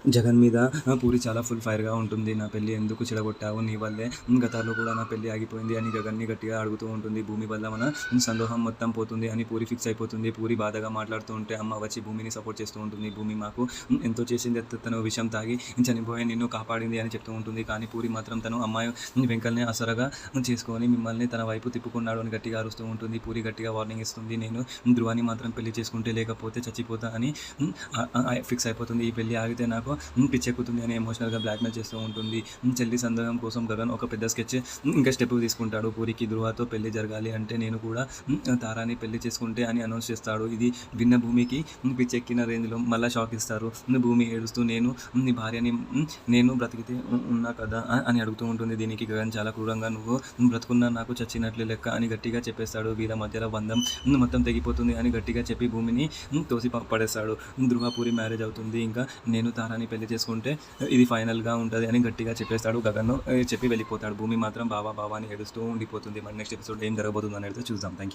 జగన్ మీద పూరి చాలా ఫుల్ ఫైర్‌గా ఉంటుంది. నా పెళ్లి ఎందుకు చెడగొట్టావు? నీ వల్లే గతాల్లో కూడా నా పెళ్లి ఆగిపోయింది అని గగన్‌ని గట్టిగా అడుగుతూ ఉంటుంది. భూమి వల్ల మన సందోహం మొత్తం పోతుంది అని పూరి ఫిక్స్ అయిపోతుంది. పూరి బాధగా మాట్లాడుతూ ఉంటే అమ్మ వచ్చి భూమిని సపోర్ట్ చేస్తూ ఉంటుంది. భూమి మాకు ఎంతో చేసింది. తను విషం తాగి చనిపోయి నిన్ను కాపాడింది అని చెప్తూ ఉంటుంది. కానీ పూరి మాత్రం తను అమ్మాయి వెంకల్ని ఆసరాగా చేసుకొని మిమ్మల్ని తన వైపు తిప్పుకున్నాడు అని గట్టిగా అరుస్తూ ఉంటుంది. పూరి గట్టిగా వార్నింగ్ ఇస్తుంది. నేను ధృవాని మాత్రం పెళ్లి చేసుకుంటే లేకపోతే చచ్చిపోతా అని ఫిక్స్ అయిపోతుంది. ఈ పెళ్లి ఆగితే నాకు పిచ్చెక్కుతుంది అని ఎమోషనల్గా బ్లాక్మెయిల్ చేస్తూ ఉంటుంది. చెల్లి సందేహం కోసం గగన్ ఒక పెద్ద స్కెచ్ ఇంకా స్టెప్ తీసుకుంటాడు. పూరికి ధృవతో పెళ్లి జరగాలి అంటే నేను కూడా తారాని పెళ్లి చేసుకుంటే అని అనౌన్స్ చేస్తాడు. ఇది విన్న భూమికి పిచ్చెక్కిన రేంజ్లో మళ్ళీ షాక్ ఇస్తారు. భూమి ఏడుస్తూ నేను నీ భార్యని నేను బ్రతికితే ఉన్నా కదా అని అడుగుతూ ఉంటుంది. దీనికి గగన్ చాలా క్రూరంగా నువ్వు బ్రతుకున్నా నాకు చచ్చినట్లే లెక్క అని గట్టిగా చెప్పేస్తాడు. వీళ్ళ మధ్యలో బంధం మొత్తం తెగిపోతుంది అని గట్టిగా చెప్పి భూమిని తోసి పడేస్తాడు. ధృవ పూరి మ్యారేజ్ అవుతుంది. ఇంకా నేను తారాని పెళ్లి చేసుకుంటే ఇది ఫైనల్గా ఉంటుంది అని గట్టిగా చెప్పేస్తాడు. గగన్ చెప్పి వెళ్ళిపోతాడు. భూమి మాత్రం బావా బావా అని ఏడుస్తూ ఉండిపోతుంది. మరి నెక్స్ట్ ఎపిసోడ్ ఏం జరగబోతుంది అనేది చూద్దాం. Thank you.